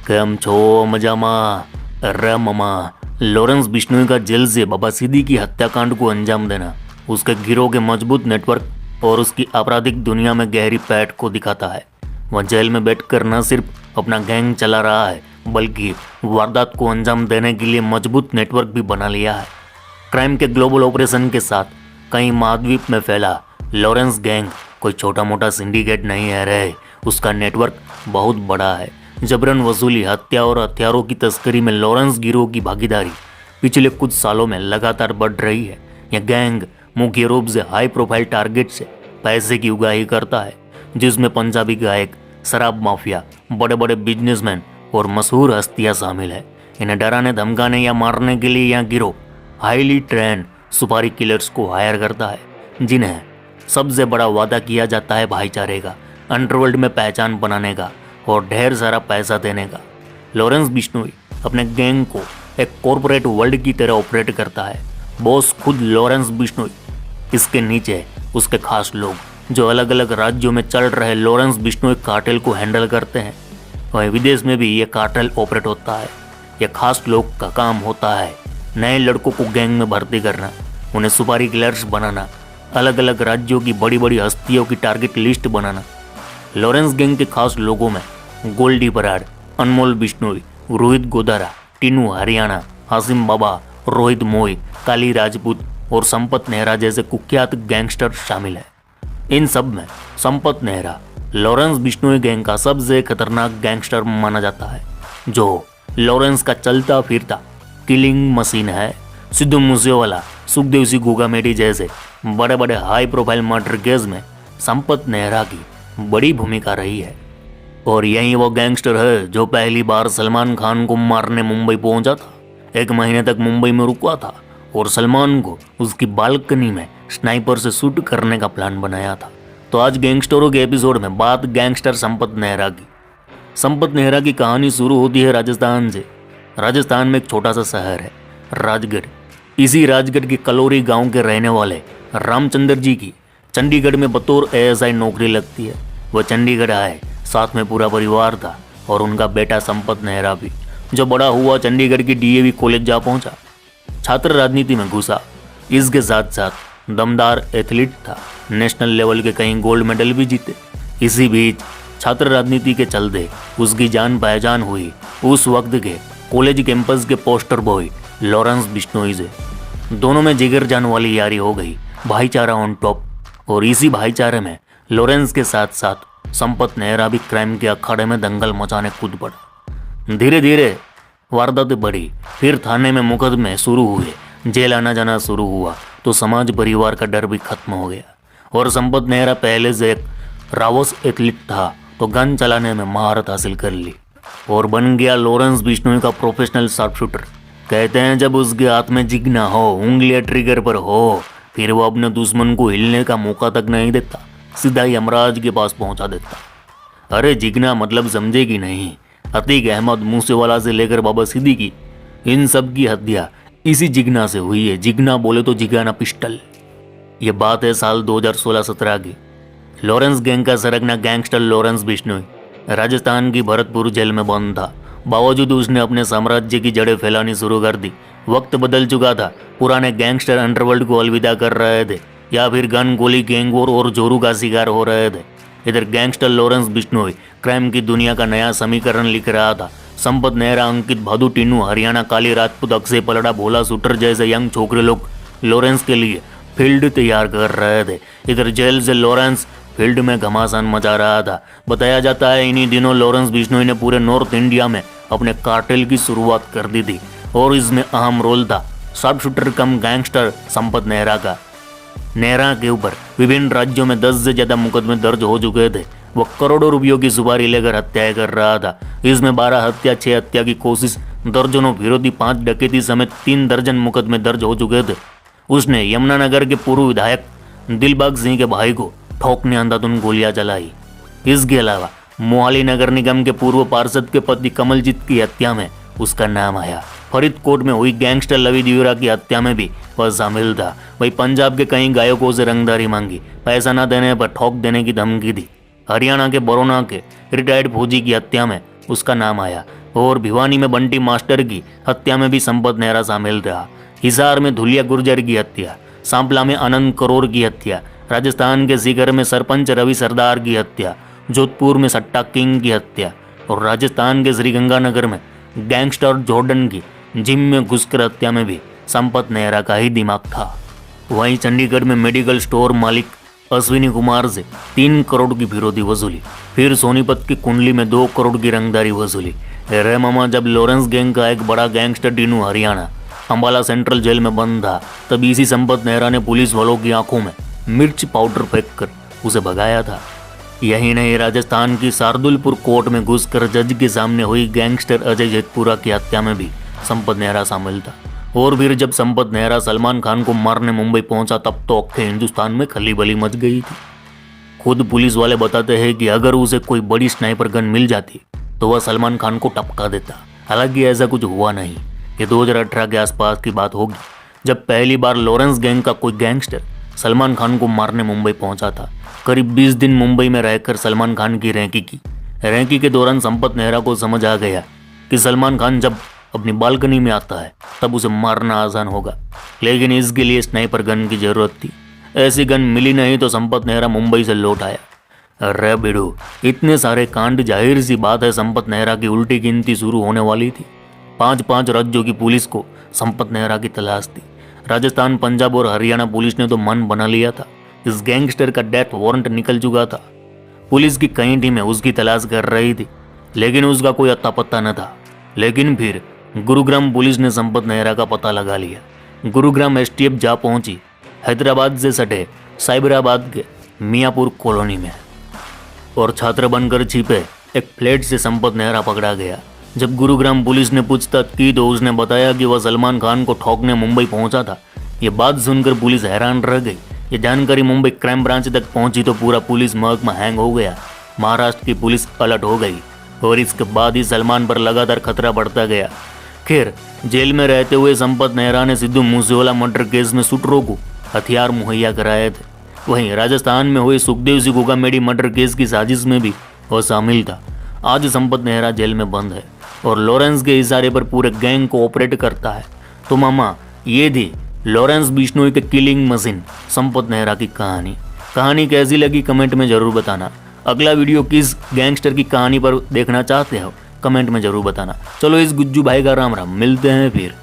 કેમ છો मजामा। अरे ममा, लॉरेंस बिश्नोई का जेल से बाबा सीदी की हत्याकांड को अंजाम देना उसके गिरोह के मजबूत नेटवर्क और उसकी आपराधिक दुनिया में गहरी पैठ को दिखाता है। वह जेल में बैठकर न सिर्फ अपना गैंग चला रहा है बल्कि वारदात को अंजाम देने के लिए मजबूत नेटवर्क भी बना लिया है। क्राइम के ग्लोबल ऑपरेशन के साथ कई महाद्वीप में फैला लॉरेंस गैंग कोई छोटा मोटा सिंडिकेट नहीं है रहे, उसका नेटवर्क बहुत बड़ा है। जबरन वसूली, हत्या और हथियारों की तस्करी में लॉरेंस गिरोह की भागीदारी पिछले कुछ सालों में लगातार बढ़ रही है। यह गैंग मुख्य रूप से हाई प्रोफाइल टारगेट से पैसे की उगाही करता है, जिसमें पंजाबी गायक, शराब माफिया, बड़े बड़े बिजनेसमैन और मशहूर हस्तियां शामिल है। इन्हें डराने, धमकाने या मारने के लिए यह गिरोह हाईली ट्रेंड सुपारी किलर्स को हायर करता है, जिन्हें सबसे बड़ा वादा किया जाता है भाईचारे का, अंडरवर्ल्ड में पहचान बनाने का और ढेर सारा पैसा देने का। लॉरेंस बिश्नोई अपने गैंग को एक कॉरपोरेट वर्ल्ड की तरह ऑपरेट करता है। बॉस खुद लॉरेंस बिश्नोई, इसके नीचे उसके खास लोग जो अलग अलग राज्यों में चल रहे लॉरेंस बिश्नोई कार्टेल को हैंडल करते हैं। वहीं विदेश में भी ये कार्टेल ऑपरेट होता है। यह खास लोग का काम होता है नए लड़कों को गैंग में भर्ती करना, उन्हें सुपारी किलर्स बनाना, अलग अलग राज्यों की बड़ी बड़ी हस्तियों की टारगेट लिस्ट बनाना। लॉरेंस गैंग के खास लोगों में गोल्डी बराड़, अनमोल बिश्नोई, रोहित गोदारा, टीनू हरियाणा, हासिम बाबा, रोहित मोई, काली राजपूत और संपत नेहरा जैसे कुख्यात गैंगस्टर शामिल हैं। इन सब में संपत नेहरा लॉरेंस बिश्नोई गैंग का सबसे खतरनाक गैंगस्टर माना जाता है, जो लॉरेंस का चलता फिरता किलिंग मशीन है। सिद्धू मूसेवाला, सुखदेव सिंह गोगामेडी जैसे बड़े बड़े हाई प्रोफाइल मर्डर केस में संपत नेहरा की बड़ी भूमिका रही है। और यही वो गैंगस्टर है जो पहली बार सलमान खान को मारने मुंबई पहुंचा था। 1 महीने तक मुंबई में रुका था और सलमान को उसकी बालकनी में स्नाइपर से शूट करने का प्लान बनाया था। तो आज गैंगस्टरों के एपिसोड में बात गैंगस्टर संपत नेहरा की। संपत नेहरा की कहानी शुरू होती है राजस्थान से। राजस्थान में एक छोटा सा शहर है राजगढ़। इसी राजगढ़ के कलोरी गांव के रहने वाले रामचंद्र जी की चंडीगढ़ में बतौर एएसआई नौकरी लगती है। वह चंडीगढ़ आए, साथ में पूरा परिवार था और उनका बेटा संपत नेहरा भी, जो बड़ा हुआ चंडीगढ़ की डीएवी कॉलेज जा पहुंचा। छात्र राजनीति में घुसा। इसके साथ साथ दमदार एथलीट था, नेशनल लेवल के कई गोल्ड मेडल भी जीते। इसी बीच छात्र राजनीति के चलते उसकी जान पहचान हुई उस वक्त के कॉलेज कैंपस के पोस्टर बॉय लॉरेंस बिश्नोई से। दोनों में जिगर जान वाली यारी हो गई, भाईचारा ऑन टॉप। और इसी भाईचारे में लॉरेंस के साथ साथ संपत नेहरा भी क्राइम के अखाड़े में दंगल मचाने कूद पड़ा। धीरे धीरे वारदातें बढ़ी, फिर थाने में मुकदमे शुरू हुए, जेल आना जाना शुरू हुआ, तो समाज परिवार का डर भी खत्म हो गया। और संपत नेहरा पहले से एक रावस एथलीट था, तो गन चलाने में महारत हासिल कर ली और बन गया लॉरेंस बिश्नोई का प्रोफेशनल शार्प शूटर। कहते हैं जब उसके हाथ में जिगना हो, उंगलियां ट्रिगर पर हो, फिर वो अपने दुश्मन को हिलने का मौका तक नहीं देता, सीधा ही यमराज के पास पहुंचा देता। अरे जिगना मतलब समझेगी नहीं। अतीक अहमद मूसेवाला से लेकर बाबा सिद्दीकी, इन सब की हत्या इसी जिगना से हुई है। जिगना बोले तो जिगाना पिस्टल। ये बात है साल 2016-17 की। लॉरेंस गैंग का सरगना गैंगस्टर लॉरेंस बिश्नोई राजस्थान की भरतपुर जेल में बंद था। बावजूद उसने अपने साम्राज्य की जड़ें फैलानी शुरू कर दी। वक्त बदल चुका था, पुराने गैंगस्टर अंडरवर्ल्ड को अलविदा कर रहे थे या फिर गन, गोली, गैंग वॉर और जोरू का शिकार हो रहे थे। इधर गैंगस्टर लॉरेंस बिश्नोई क्राइम की दुनिया का नया समीकरण लिख रहा था। संपत नेहरा, अंकित भादु, टीनू हरियाणा, काली राजपूत, अक्षय पलड़ा, भोला शूटर जैसे यंग छोकरे लोग लॉरेंस के लिए फील्ड तैयार कर रहे थे। इधर जेल से लॉरेंस फील्ड में घमासान मचा रहा था। बताया जाता है इन्हीं दिनों लॉरेंस बिश्नोई ने पूरे नॉर्थ इंडिया में अपने कार्टेल की शुरुआत कर दी थी और इसमें अहम रोल था शार्प शूटर कम गैंगस्टर संपत नेहरा का। नेहरा के ऊपर विभिन्न राज्यों में 10 से ज्यादा मुकदमे दर्ज हो चुके थे। वह करोड़ों रुपयों की सुपारी लेकर हत्याएं कर रहा था। इसमें 12 हत्या, 6 हत्या की कोशिश, दर्जनों विरोधी, 5 डकैती समेत 3 दर्जन मुकदमे दर्ज हो चुके थे। उसने यमुनानगर के पूर्व विधायक दिलबाग सिंह के भाई को ठोकने अंधाधुंध गोलियां चलाई। इसके अलावा मोहाली नगर निगम के पूर्व पार्षद के पति कमलजीत की हत्या में उसका नाम आया। फरीदकोट में हुई गैंगस्टर लवी दियोरा की हत्या में भी वह शामिल था। वही पंजाब के कई गायकों से रंगदारी मांगी, पैसा न देने पर ठोक देने की धमकी दी। हरियाणा के बरोना के रिटायर्ड फौजी की हत्या में उसका नाम आया। और भिवानी में बंटी मास्टर की हत्या में भी संपत नेहरा शामिल था। हिसार में धुलिया गुर्जर की हत्या, सांपला में अनंत करोड़ की हत्या, राजस्थान के सीकर में सरपंच रवि सरदार की हत्या, जोधपुर में सट्टा किंग की हत्या और राजस्थान के श्रीगंगानगर में गैंगस्टर जॉर्डन की जिम में घुसकर हत्या में भी संपत नेहरा का ही दिमाग था। वहीं चंडीगढ़ में मेडिकल स्टोर मालिक अश्विनी कुमार से 3 करोड़ की फिरौती वसूली, फिर सोनीपत की कुंडली में 2 करोड़ की रंगदारी वसूली। रे मामा, जब लॉरेंस गैंग का एक बड़ा gangster Dinu Haryana Ambala central jail में बंद था, तब इसी संपत नेहरा ने पुलिस वालों की आंखों में मिर्च पाउडर फेंक कर उसे भगाया था। यही नहीं, राजस्थान की शार्दुलपुर कोर्ट में घुसकर जज के सामने हुई गैंगस्टर अजय जेतपुरा की हत्या में भी संपत नेहरा शामिल था। और फिर जब संपत नेहरा सलमान खान को मारने मुंबई पहुंचा, तब तो अक्खे हिंदुस्तान में खलीबली मच गई थी। खुद पुलिस वाले बताते हैं कि अगर उसे कोई बड़ी स्नाइपर गन मिल जाती तो वह सलमान खान को टपका देता। हालांकि ऐसा कुछ हुआ नहीं। ये 2018 के आसपास की बात होगी, जब पहली बार लॉरेंस गैंग का कोई गैंगस्टर सलमान खान को मारने मुंबई पहुंचा था। करीब 20 दिन मुंबई में रहकर सलमान खान की रैंकी के दौरान संपत नेहरा को समझ आ गया कि सलमान खान जब अपनी बालकनी में आता है तब उसे मारना आसान होगा, लेकिन इसके लिए स्नाइपर गन की जरूरत थी। ऐसी गन मिली नहीं तो संपत नेहरा मुंबई से लौट आया। अरे बिडू, इतने सारे कांड, जाहिर सी बात है संपत नेहरा की उल्टी गिनती शुरू होने वाली थी। 5 राज्यों की पुलिस को संपत नेहरा की तलाश थी। राजस्थान, पंजाब और हरियाणा पुलिस ने तो मन बना लिया था। इस गैंगस्टर का डेथ वारंट निकल चुका था। पुलिस की कई टीमें उसकी तलाश कर रही थी, लेकिन उसका कोई अता पत्ता न था। लेकिन फिर गुरुग्राम पुलिस ने संपत नेहरा का पता लगा लिया। गुरुग्राम एसटीएफ जा पहुंची हैदराबाद से सटे साइबराबाद के मियापुर कॉलोनी में, और छात्र बनकर छिपे एक फ्लैट से संपत नेहरा पकड़ा गया। जब गुरुग्राम पुलिस ने पूछताछ की तो उसने बताया कि वह सलमान खान को ठोकने मुंबई पहुंचा था। ये बात सुनकर पुलिस हैरान रह गई। ये जानकारी मुंबई क्राइम ब्रांच तक पहुंची तो पूरा पुलिस महकमा हैंग हो गया। महाराष्ट्र की पुलिस अलर्ट हो गई और इसके बाद ही सलमान पर लगातार खतरा बढ़ता गया। खैर, जेल में रहते हुए संपत नेहरा ने सिद्धू मूसेवाला मर्डर केस में शूटरों को हथियार मुहैया कराए थे। वहीं राजस्थान में हुए सुखदेव सिंह गोगामेडी मर्डर केस की साजिश में भी वह शामिल था। आज संपत नेहरा जेल में बंद है और लॉरेंस के इशारे पर पूरे गैंग को ऑपरेट करता है। तो मामा, ये थी लॉरेंस बिश्नोई के किलिंग मशीन संपत नेहरा की कहानी कैसी लगी कमेंट में जरूर बताना। अगला वीडियो किस गैंगस्टर की कहानी पर देखना चाहते हो कमेंट में जरूर बताना। चलो, इस गुज्जू भाई का राम राम, मिलते हैं फिर।